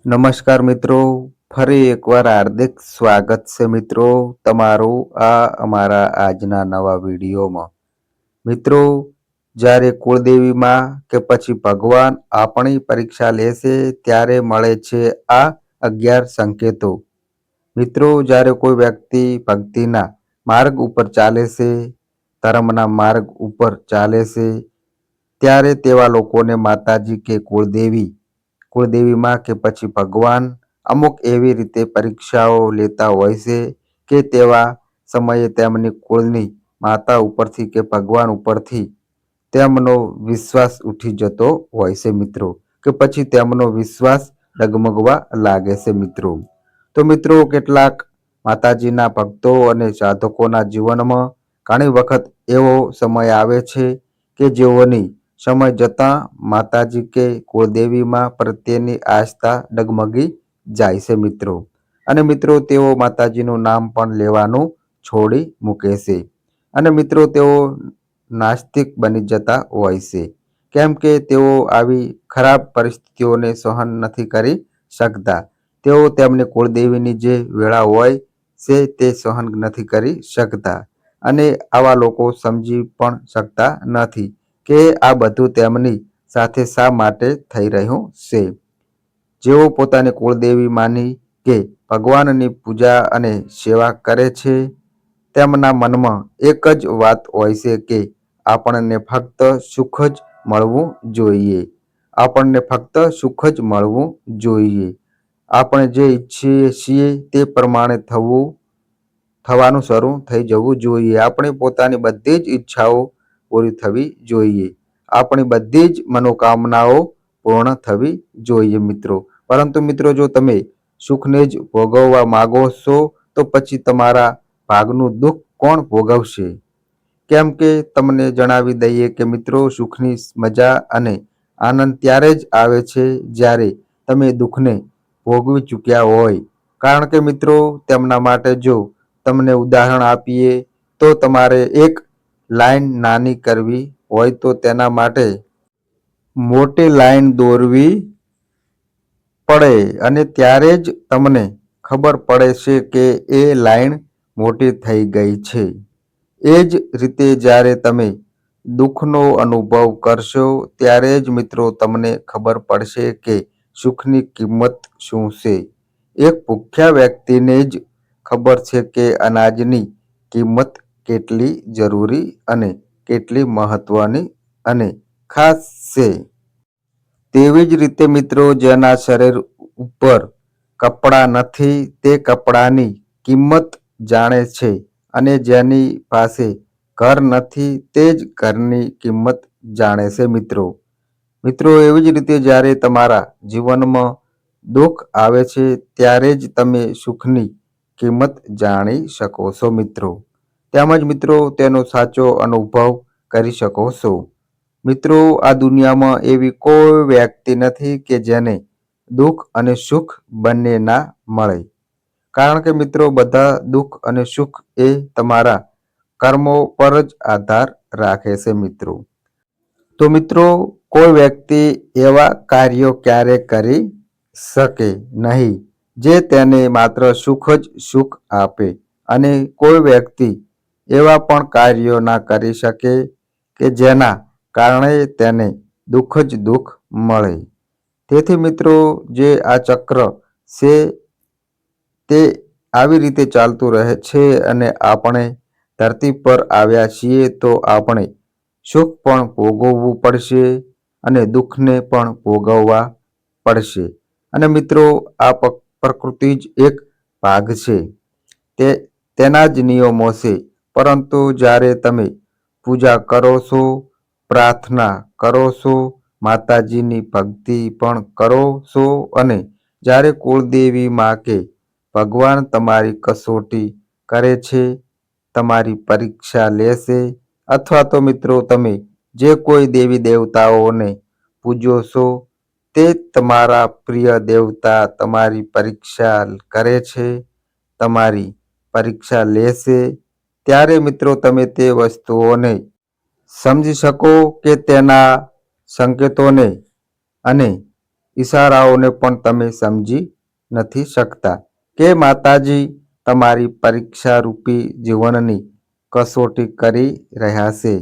નમસ્કાર મિત્રો, ફરી એકવાર હાર્દિક સ્વાગત છે મિત્રો તમારું આ અમારા આજના નવા વિડીયોમાં. મિત્રો, જ્યારે કુળદેવીમાં કે પછી ભગવાન આપણી પરીક્ષા લેશે ત્યારે મળે છે આ 11 સંકેતો. મિત્રો, જ્યારે કોઈ વ્યક્તિ ભક્તિના માર્ગ ઉપર ચાલે છે, ધર્મના માર્ગ ઉપર ચાલે છે, ત્યારે તેવા લોકોને માતાજી કે કુળદેવીમાં કે પછી ભગવાન અમુક એવી રીતે પરીક્ષાઓ લેતા હોય છે કે તેવા સમયે તેમની કુળની માતા ઉપરથી કે ભગવાન ઉપરથી તેમનો વિશ્વાસ ઉઠી જતો હોય છે મિત્રો, કે પછી તેમનો વિશ્વાસ ડગમગવા લાગે છે મિત્રો. તો મિત્રો, કેટલાક માતાજીના ભક્તો અને સાધકોના જીવનમાં ઘણી વખત એવો સમય આવે છે કે જેઓની સમય જતાં માતાજી કે કુળદેવીમાં પ્રત્યેની આસ્થા ડગમગી જાય છે મિત્રો. અને મિત્રો, તેઓ માતાજીનું નામ પણ લેવાનું છોડી મૂકે છે. અને મિત્રો, તેઓ નાસ્તિક બની જતા હોય છે, કેમ કે તેઓ આવી ખરાબ પરિસ્થિતિઓને સહન નથી કરી શકતા. તેઓ તેમની કુળદેવીની જે વેળા હોય છે તે સહન નથી કરી શકતા. અને આવા લોકો સમજી પણ શકતા નથી કે આ બધું તેમની સાથે શા માટે થઈ રહ્યું છે. જેઓ પોતાની કુળદેવી માની કે ભગવાનની પૂજા અને સેવા કરે છે, તેમના મનમાં એક જ વાત હોય છે કે આપણને ફક્ત સુખ જ મળવું જોઈએ. આપણને ફક્ત સુખ જ મળવું જોઈએ. આપણે જે ઈચ્છીએ છીએ તે પ્રમાણે થવાનું શરૂ થઈ જવું જોઈએ. આપણી પોતાની બધી જ ઈચ્છાઓ પૂરી થવી જોઈએ. આપણી બધી જ મનોકામનાઓ પૂર્ણ થવી જોઈએ મિત્રો. પરંતુ મિત્રો, જો તમે સુખને જ ભોગવવા માગો છો તો પછી તમારા ભાગનું દુઃખ કોણ ભોગવશે? કેમ કે તમને જણાવી દઈએ કે મિત્રો, સુખની મજા અને આનંદ ત્યારે જ આવે છે જ્યારે તમે દુઃખને ભોગવી ચૂક્યા હોય. કારણ કે મિત્રો, તેમના માટે જો તમને ઉદાહરણ આપીએ તો તમારે એક લાઈન નાની કરવી હોય તો તેના માટે મોટી લાઈન દોરવી પડે, અને ત્યારે જ તમને ખબર પડે છે કે એ લાઈન મોટી થઈ ગઈ છે. એ જ રીતે જ્યારે તમે દુઃખનો અનુભવ કરશો ત્યારે જ મિત્રો તમને ખબર પડશે કે સુખની કિંમત શું છે. એક ભૂખ્યા વ્યક્તિને જ ખબર છે કે અનાજની કિંમત કેટલી જરૂરી અને કેટલી મહત્વની અને ખાસ છે. તેવી જ રીતે મિત્રો, જેના શરીર ઉપર કપડાં નથી તે કપડાંની કિંમત જાણે છે, અને જેની પાસે ઘર નથી તે જ ઘરની કિંમત જાણે છે મિત્રો. મિત્રો, એવી જ રીતે જ્યારે તમારા જીવનમાં દુઃખ આવે છે ત્યારે જ તમે સુખની કિંમત જાણી શકો છો મિત્રો. તેમજ મિત્રો, તેનો સાચો અનુભવ કરી શકો છો. મિત્રો, આ દુનિયામાં એવી કોઈ વ્યક્તિ નથી કે જેને દુઃખ અને સુખ બંને ના મળે. કારણ કે મિત્રો, બધા દુઃખ અને સુખ એ તમારા કર્મો પર જ આધાર રાખે છે મિત્રો. તો મિત્રો, કોઈ વ્યક્તિ એવા કાર્યો ક્યારે કરી શકે નહીં જે તેને માત્ર સુખ જ સુખ આપે, અને કોઈ વ્યક્તિ એવા પણ કાર્યો ના કરી શકે કે જેના કારણે તેને દુઃખ જ દુઃખ મળે. તેથી મિત્રો, જે આ ચક્ર છે તે આવી રીતે ચાલતું રહે છે, અને આપણે ધરતી પર આવ્યા છીએ તો આપણે સુખ પણ ભોગવવું પડશે અને દુઃખને પણ ભોગવવા પડશે. અને મિત્રો, આ પ્રકૃતિ જ એક ભાગ છે, તેના જ નિયમો છે. પરંતુ જ્યારે તમે પૂજા કરો છો, પ્રાર્થના કરો છો, માતાજીની ભક્તિ પણ કરો છો, અને જ્યારે કુળદેવી માં કે ભગવાન તમારી કસોટી કરે છે, તમારી પરીક્ષા લેશે, અથવા તો મિત્રો તમે જે કોઈ દેવી દેવતાઓને પૂજો છો તે તમારા પ્રિય દેવતા તમારી પરીક્ષા કરે છે, તમારી પરીક્ષા લેશે, ત્યારે મિત્રો તમે તે વસ્તુઓને સમજી શકો કે તેના સંકેતોને અને ઈશારાઓને પણ તમે સમજી નથી શકતા કે માતાજી તમારી પરીક્ષા રૂપી જીવનની કસોટી કરી રહ્યા છે.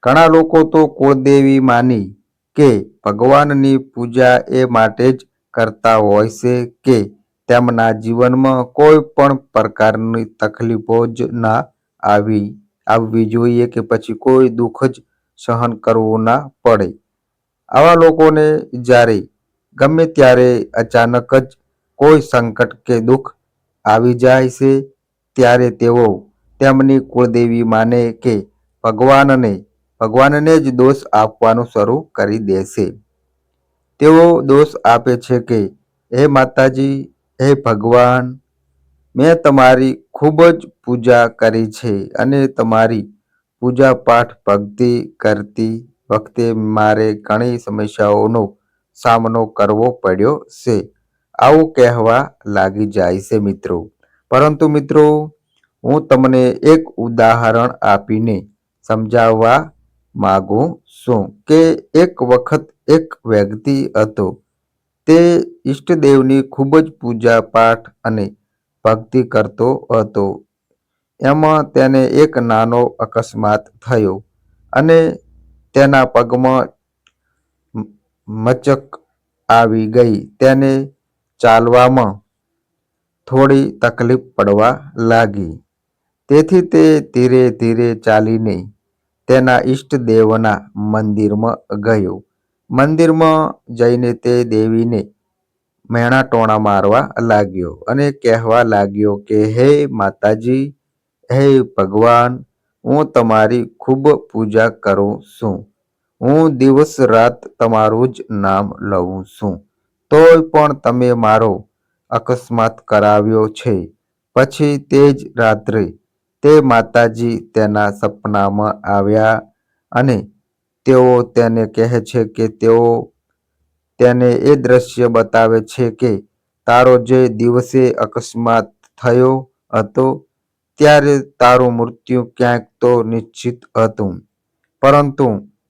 ઘણા લોકો તો કુળદેવી માની કે ભગવાનની પૂજા એ માટે જ કરતા હોય છે કે તેમના જીવનમાં કોઈ પણ પ્રકારની તકલીફો જ ના આવવી જોઈએ કે પછી કોઈ દુઃખ જ સહન કરવું ના પડે. આવા લોકોને જ્યારે ગમે ત્યારે અચાનક જ કોઈ સંકટ કે દુઃખ આવી જાય છે ત્યારે તેઓ તેમની કુળદેવી માને કે ભગવાનને જ દોષ આપવાનું શરૂ કરી દેશે. તેઓ દોષ આપે છે કે હે માતાજી, હે ભગવાન, મેં તમારી ખૂબ જ પૂજા કરી છે અને તમારી પૂજા પાઠ ભક્તિ કરતી વખતે મારે ઘણી સમસ્યાઓનો સામનો કરવો પડ્યો છે. આવું કહેવા લાગી જાય છે મિત્રો. પરંતુ મિત્રો, હું તમને એક ઉદાહરણ આપીને સમજાવવા માંગુ છું કે એક વખત એક વ્યક્તિ હતો. તે ઈષ્ટદેવની ખૂબ જ પૂજા પાઠ અને ભક્તિ કરતો હતો. એમાં તેને એક નાનો અકસ્માત થયો અને તેના પગમાં મચક આવી ગઈ. તેને ચાલવામાં થોડી તકલીફ પડવા લાગી. તેથી તે ધીરે ધીરે ચાલીને તેના ઈષ્ટદેવના મંદિરમાં ગયો. મંદિરમાં જઈને તે દેવીને મેણા ટોણા મારવા લાગ્યો અને કહેવા લાગ્યો કે હે માતાજી, હે ભગવાન, હું તમારી ખૂબ પૂજા કરું છું. હું દિવસ રાત તમારું જ નામ લઉં છું. તોય પણ તમે મારો અકસ્માત કરાવ્યો છે. પછી તે જ રાત્રે તે માતાજી તેના સપનામાં આવ્યા અને તેઓ તેને કહે છે કે તેઓ તેને એ દ્રશ્ય બતાવે છે કે તારો જે દિવસે અકસ્માત થયો હતો ત્યારે તારું મૃત્યુ ક્યાંક તો નિશ્ચિત હતું. પરંતુ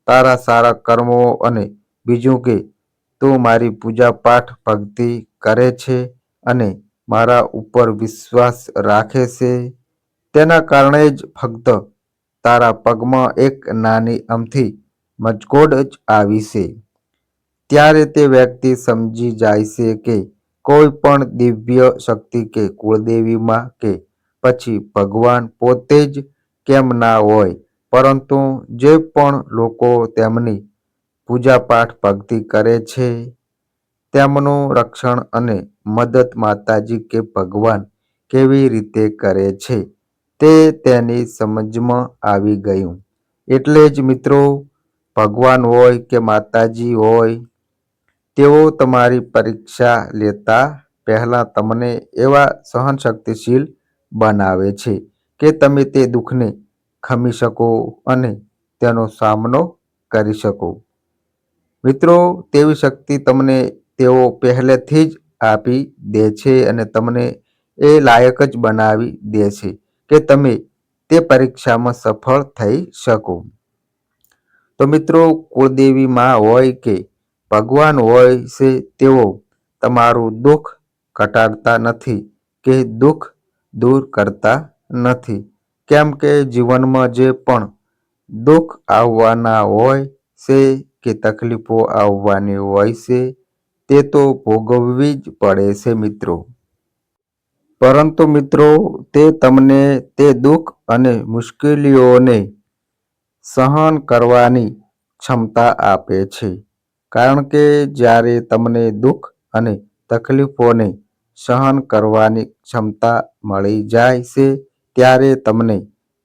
તારા સારા કર્મો અને બીજું કે તું મારી પૂજા પાઠ ભક્તિ કરે છે અને મારા ઉપર વિશ્વાસ રાખે છે, તેના કારણે જ ફક્ત તારા પગમાં એક નાની અમથી મચકોડ જ આવી છે. ત્યારે તે વ્યક્તિ સમજી જાય છે કે કોઈ પણ દિવ્ય શક્તિ કે કુળદેવીમાં કે પછી ભગવાન પોતે જ કેમ ના હોય, પરંતુ જે પણ લોકો તેમની પૂજા પાઠ ભક્તિ કરે છે તેમનું રક્ષણ અને મદદ માતાજી કે ભગવાન કેવી રીતે કરે છે તે તેની સમજમાં આવી ગયું. એટલે જ મિત્રો, ભગવાન હોય કે માતાજી હોય, તેઓ તમારી પરીક્ષા લેતા પહેલા તમને એવા સહનશક્તિશીલ બનાવે છે કે તમે તે દુઃખને ખમી શકો અને તેનો સામનો કરી શકો. મિત્રો, તેવી શક્તિ તમને તેઓ પહેલેથી જ આપી દે છે અને તમને એ લાયક જ બનાવી દે છે કે તમે તે પરીક્ષામાં સફળ થઈ શકો. તો મિત્રો, કુળદેવી માં હોય કે ભગવાન હોય છે, તેઓ તમારું દુઃખ ઘટાડતા નથી કે દુઃખ દૂર કરતા નથી. કેમ કે જીવનમાં જે પણ દુઃખ આવવાના હોય છે કે તકલીફો આવવાની હોય છે તે તો ભોગવવી જ પડે છે મિત્રો. પરંતુ મિત્રો, તે તમને તે દુઃખ અને મુશ્કેલીઓને સહન કરવાની ક્ષમતા આપે છે. કારણ કે જ્યારે તમને દુઃખ અને તકલીફોને સહન કરવાની ક્ષમતા મળી જાય છે ત્યારે તમને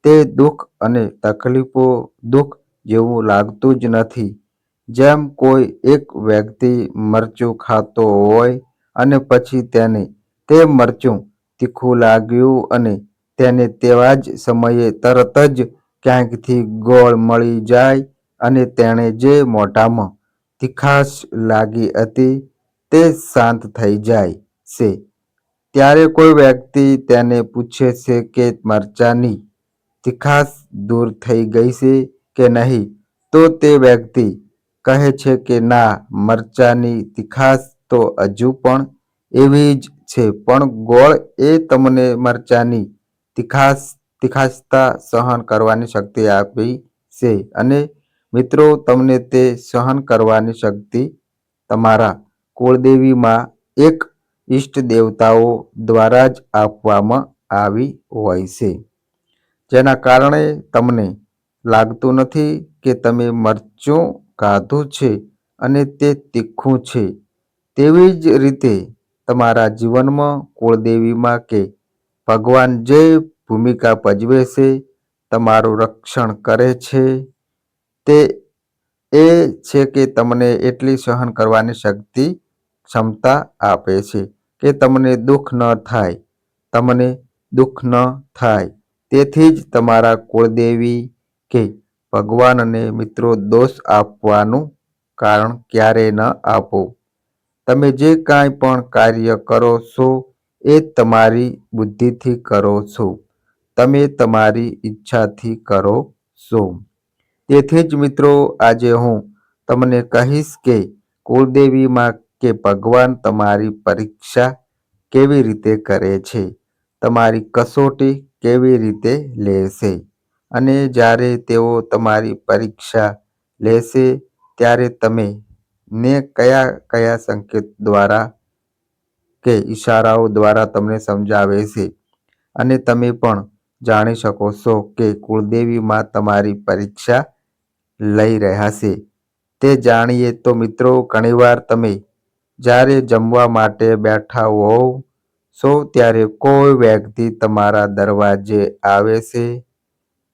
તે દુઃખ અને તકલીફો દુઃખ જેવું લાગતું જ નથી. જેમ કોઈ એક વ્યક્તિ મરચું ખાતો હોય અને પછી તેને તે મરચું તીખું લાગ્યું અને તેને તેવા જ સમયે તરત જ ક્યાંકથી ગોળ મળી જાય અને તેણે જે મોઢામાં તીખાશ લાગી હતી તે શાંત થઈ જાય છે. ત્યારે કોઈ વ્યક્તિ તેને પૂછે છે કે મરચાની તીખાશ દૂર થઈ ગઈ છે કે નહીં, તો તે વ્યક્તિ કહે છે કે ના, મરચાની તીખાશ તો હજુ પણ એવી જ છે, પણ ગોળ એ તમને મરચાની તીખાશતા સહન કરવાની શક્તિ આપી છે. અને મિત્રો, તમને તે સહન કરવાની શક્તિ તમારા કુળદેવીમાં એક ઈષ્ટ દેવતાઓ દ્વારા જ આપવામાં આવી હોય છે, જેના કારણે તમને લાગતું નથી કે તમે મરચું ખાધું છે અને તે તીખું છે. તેવી જ રીતે તમારા જીવનમાં કુળદેવીમાં કે ભગવાન જે ભૂમિકા ભજવે છે, તમારું રક્ષણ કરે છે, તે એ છે કે તમને એટલી સહન કરવાની ક્ષમતા આપે છે કે તમને દુઃખ ન થાય. તેથી જ તમારા કુળદેવી કે ભગવાનને મિત્રો દોષ આપવાનું કારણ ક્યારેય ન આપો. તમે જે કાંઈ પણ કાર્ય કરો છો એ તમારી બુદ્ધિથી કરો છો, તમે તમારી ઈચ્છાથી કરો છો. તેથી જ મિત્રો, આજે હું તમને કહીશ કે કુળદેવીમાં કે ભગવાન તમારી પરીક્ષા કેવી રીતે કરે છે, તમારી કસોટી કેવી રીતે લેશે, અને જ્યારે તેઓ તમારી પરીક્ષા લેશે ત્યારે તમે ને કયા કયા સંકેત દ્વારા કે ઈશારાઓ દ્વારા તમને સમજાવે છે, અને તમે પણ જાણી શકો છો કે કુળદેવીમાં તમારી પરીક્ષા લઈ રહ્યા છે. તે જાણીએ તો મિત્રો, ઘણીવાર તમે જ્યારે જમવા માટે બેઠા હોવ છો ત્યારે કોઈ વ્યક્તિ તમારા દરવાજે આવે છે.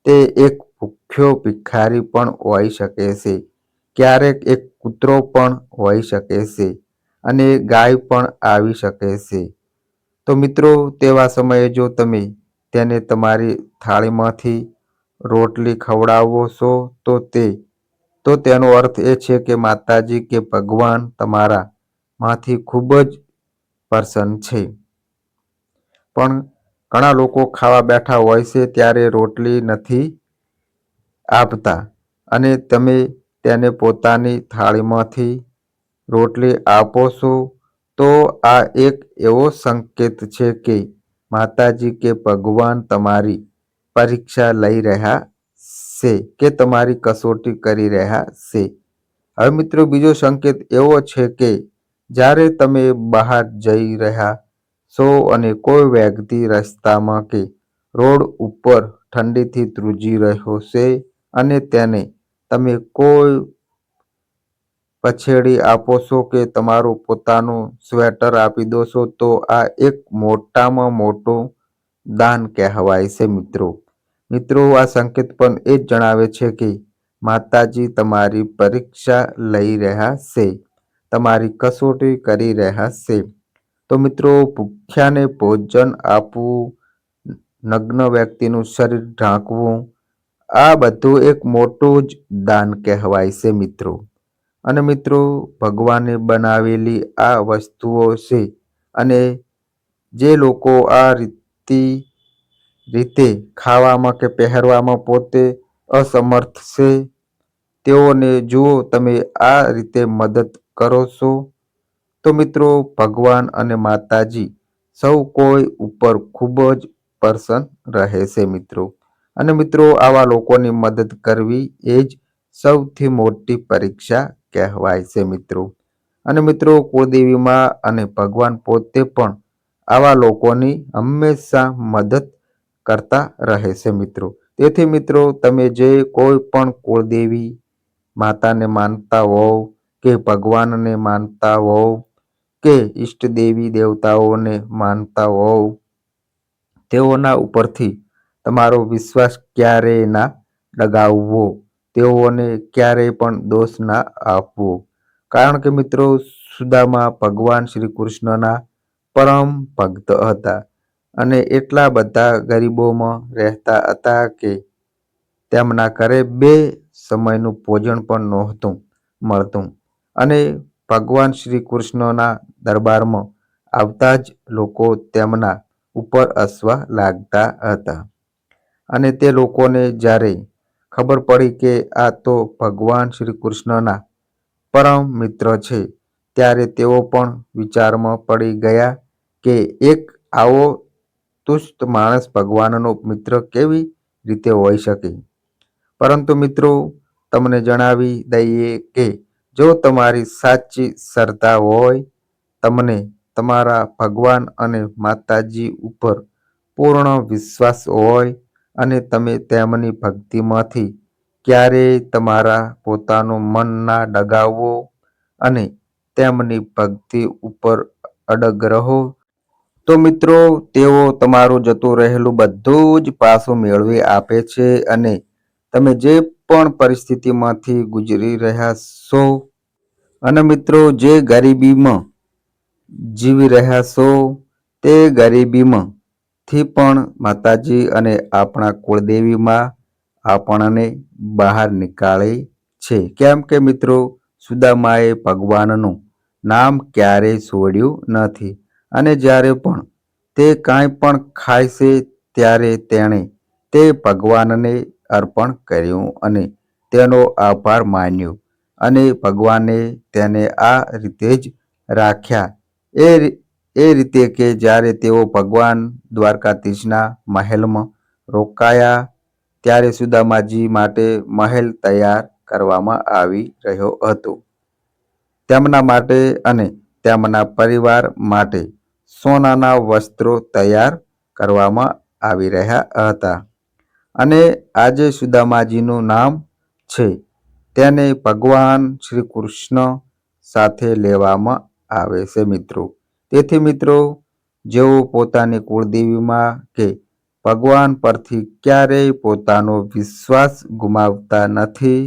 તે એક ભૂખ્યો ભિખારી પણ હોઈ શકે છે, ક્યારેક એક કૂતરો પણ હોઈ શકે છે, અને ગાય પણ આવી શકે છે. તો મિત્રો, તેવા સમયે જો તમે તેને તમારી થાળીમાંથી રોટલી ખવડાવો છો તો તેનો અર્થ એ છે કે માતાજી કે ભગવાન તમારા માંથી ખૂબ જ પ્રસન્ન છે. પણ ઘણા લોકો ખાવા બેઠા હોય છે ત્યારે રોટલી નથી આપતા અને તમે તેને પોતાની થાળીમાંથી રોટલી આપો છો, તો આ એક એવો સંકેત છે કે માતાજી કે ભગવાન તમારી પરીક્ષા લઈ રહ્યા છે કે તમારી કસોટી કરી રહ્યા છે. હવે મિત્રો, બીજો સંકેત એવો છે કે જ્યારે તમે બહાર જઈ રહ્યા છો અને કોઈ વ્યક્તિ રસ્તામાં કે રોડ ઉપર ઠંડીથી ધ્રુજી રહ્યો છે અને તેને તમે કોઈ પછેડી આપો છો કે તમારું પોતાનું સ્વેટર આપી દો છો, તો આ એક મોટામાં મોટું દાન કહેવાય છે મિત્રો. મિત્રો, આ સંકેત પણ એ જ જણાવે છે કે માતાજી તમારી પરીક્ષા લઈ રહ્યા છે, તમારી કસોટી કરી રહ્યા છે. તો મિત્રો, ભૂખ્યાને ભોજન આપવું, નગ્ન વ્યક્તિનું શરીર ઢાંકવું, આ બધું એક મોટું જ દાન કહેવાય છે મિત્રો. અને મિત્રો, ભગવાને બનાવેલી આ વસ્તુઓ છે, અને જે લોકો આ રીતે ખાવામાં કે પહેરવામાં પોતે અસમર્થ છે, તેઓને જુઓ તમે આ રીતે મદદ કરો છો, તો મિત્રો ભગવાન અને માતાજી સૌ કોઈ ઉપર ખૂબ જ પ્રસન્ન રહે છે મિત્રો. અને મિત્રો, આવા લોકોની મદદ કરવી એ જ સૌથી મોટી પરીક્ષા કહેવાય છે મિત્રો. અને મિત્રો, કુળદેવીમાં અને ભગવાન પોતે પણ આવા લોકોની હંમેશા મદદ કરતા રહે છે મિત્રો. તેથી મિત્રો, તમે જે કોઈ પણ કુળદેવી માતાને માનતા હોવ કે ભગવાનને માનતા હોવ કે ઈષ્ટ દેવી દેવતાઓને માનતા હોવ, તેઓના ઉપરથી તમારો વિશ્વાસ ક્યારેય ના ડગાવવો, તેઓને ક્યારેય પણ દોષ ના આપવો. કારણ કે મિત્રો, સુદામા ભગવાન શ્રી કૃષ્ણના પરમ ભક્ત હતા અને એટલા બધા ગરીબોમાં રહેતા હતા કે તેમના ઘરે 2 સમયનું ભોજન પણ નહોતું મળતું, અને ભગવાન શ્રી કૃષ્ણના દરબારમાં આવતા જ લોકો તેમના ઉપર હસવા લાગતા હતા. અને તે લોકોને જ્યારે ખબર પડી કે આ તો ભગવાન શ્રી કૃષ્ણના પરમ મિત્ર છે. ત્યારે તેઓ પણ વિચારમાં પડી ગયા કે એક આવો તુષ્ટ માણસ ભગવાનનો મિત્ર કેવી રીતે હોઈ શકે. પરંતુ મિત્રો, તમને જણાવી દઈએ કે જો તમારી સાચી શ્રદ્ધા હોય, તમને તમારા ભગવાન અને માતાજી ઉપર પૂર્ણ વિશ્વાસ હોય અને તમે તેમની ભક્તિમાંથી ક્યારેય તમારા પોતાનું મન ના ડગાવો અને તેમની ભક્તિ ઉપર અડગ રહો, તો મિત્રો તેઓ તમારું જતું રહેલું બધું જ પાછું મેળવી આપે છે અને તમે જે પણ પરિસ્થિતિમાંથી ગુજરી રહ્યા છો અને મિત્રો જે ગરીબીમાં જીવી રહ્યા છો તે ગરીબીમાંથી પણ માતાજી અને આપણા કુળદેવીમાં આપણને બહાર નીકાળે છે. કેમ કે મિત્રો સુદામાએ ભગવાનનું નામ ક્યારેય છોડ્યું નથી અને જ્યારે પણ તે કાંઈ પણ ખાય છે ત્યારે તેણે તે ભગવાનને અર્પણ કર્યું અને તેનો આભાર માન્યો અને ભગવાને તેને આ રીતે જ રાખ્યા. એ રીતે કે જ્યારે તેઓ ભગવાન દ્વારકાધીશના મહેલમાં રોકાયા ત્યારે સુદામાજી માટે મહેલ તૈયાર કરવામાં આવી રહ્યો હતો. તેમના માટે અને તેમના પરિવાર માટે સોનાના વસ્ત્રો તૈયાર કરવામાં આવી રહ્યા હતા અને આજે સુદામાજીનું નામ છે તેને ભગવાન શ્રી કૃષ્ણ સાથે લેવામાં આવે છે મિત્રો. તેથી મિત્રો, જેઓ પોતાની કુળદેવીમાં કે ભગવાન પરથી ક્યારેય પોતાનો વિશ્વાસ ગુમાવતા નથી,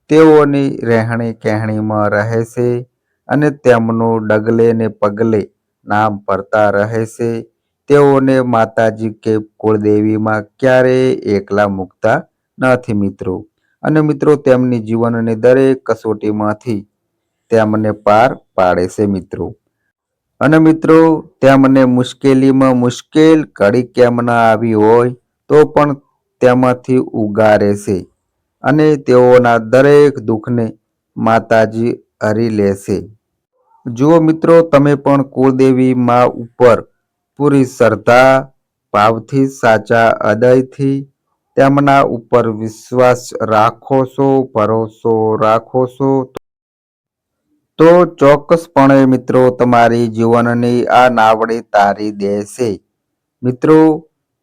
તેઓની રહેણી કહેણીમાં રહે છે અને તેમનું ડગલે ને પગલે નામ ભરતા રહે છે, તેઓને માતાજી કે કુળદેવીમાં ક્યારેય એકલા મૂકતા નથી મિત્રો. અને મિત્રો તેમની જીવનની દરેક કસોટીમાંથી તેમને પાર પાડે છે મિત્રો. અને મિત્રો તેમને મુશ્કેલીમાં મુશ્કેલ ઘડી કેમ ન આવી હોય તો પણ તેમાંથી ઉગારે છે અને તેઓના દરેક દુઃખને માતાજી હરી લેશે. જુઓ મિત્રો, તમે પણ કુળદેવી મા ઉપર પૂરી શ્રદ્ધા ભાવથી સાચા હૃદયથી તેમના ઉપર વિશ્વાસ રાખો છો, ભરોસો રાખો છો, તો ચોક્કસપણે મિત્રો તમારી જીવનની આ નાવડી તારી દેશે. મિત્રો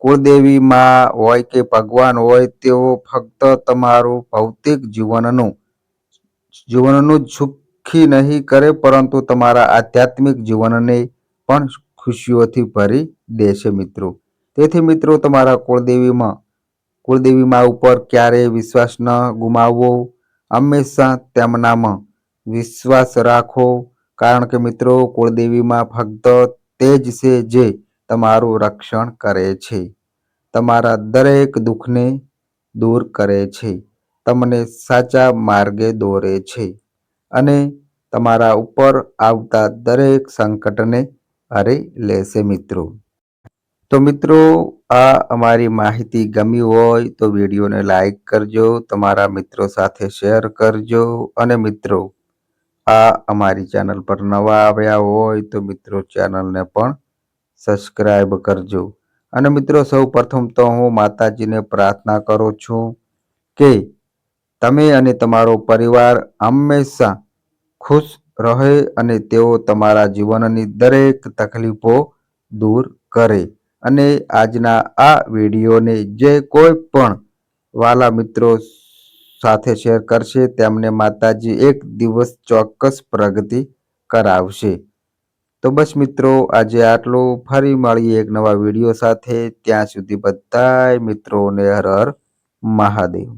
કુળદેવી માં હોય કે ભગવાન હોય, તેઓ ફક્ત તમારું ભૌતિક જીવનનું જ સુખી નહીં કરે પરંતુ તમારા આધ્યાત્મિક જીવનને પણ ખુશીઓથી ભરી દેશે મિત્રો. તેથી મિત્રો તમારા કુળદેવી માં ઉપર ક્યારેય વિશ્વાસ ન ગુમાવવો, હંમેશા તેમનામાં વિશ્વાસ રાખો. કારણ કે મિત્રો કુળદેવીમાં ફક્ત તે જ છે જે તમારું રક્ષણ કરે છે, તમારા દરેક દુઃખને દૂર કરે છે, તમને સાચા માર્ગે દોરે છે અને તમારા ઉપર આવતા દરેક સંકટને હરી લેશે મિત્રો. તો મિત્રો આ અમારી માહિતી ગમી હોય તો વિડીયોને લાઈક કરજો, તમારા મિત્રો સાથે શેર કરજો અને મિત્રો આ અમારી ચેનલ પર નવા આવ્યા હોય તો મિત્રો ચેનલને પણ સબસ્ક્રાઈબ કરજો. અને મિત્રો સૌ પ્રથમ તો હું માતાજીને પ્રાર્થના કરું છું કે તમે અને તમારો પરિવાર હંમેશા ખુશ રહે અને તેઓ તમારા જીવનની દરેક તકલીફો દૂર કરે. અને આજના આ વિડીયોને જે કોઈ પણ વાલા મિત્રો સાથે શેર કરશે તેમને માતાજી એક દિવસ ચોક્કસ પ્રગતિ કરાવશે. તો બસ મિત્રો આજે આટલું. ફરી મળીએ એક નવા વિડીયો સાથે. ત્યાં સુધી બધાય મિત્રોને હર હર મહાદેવ.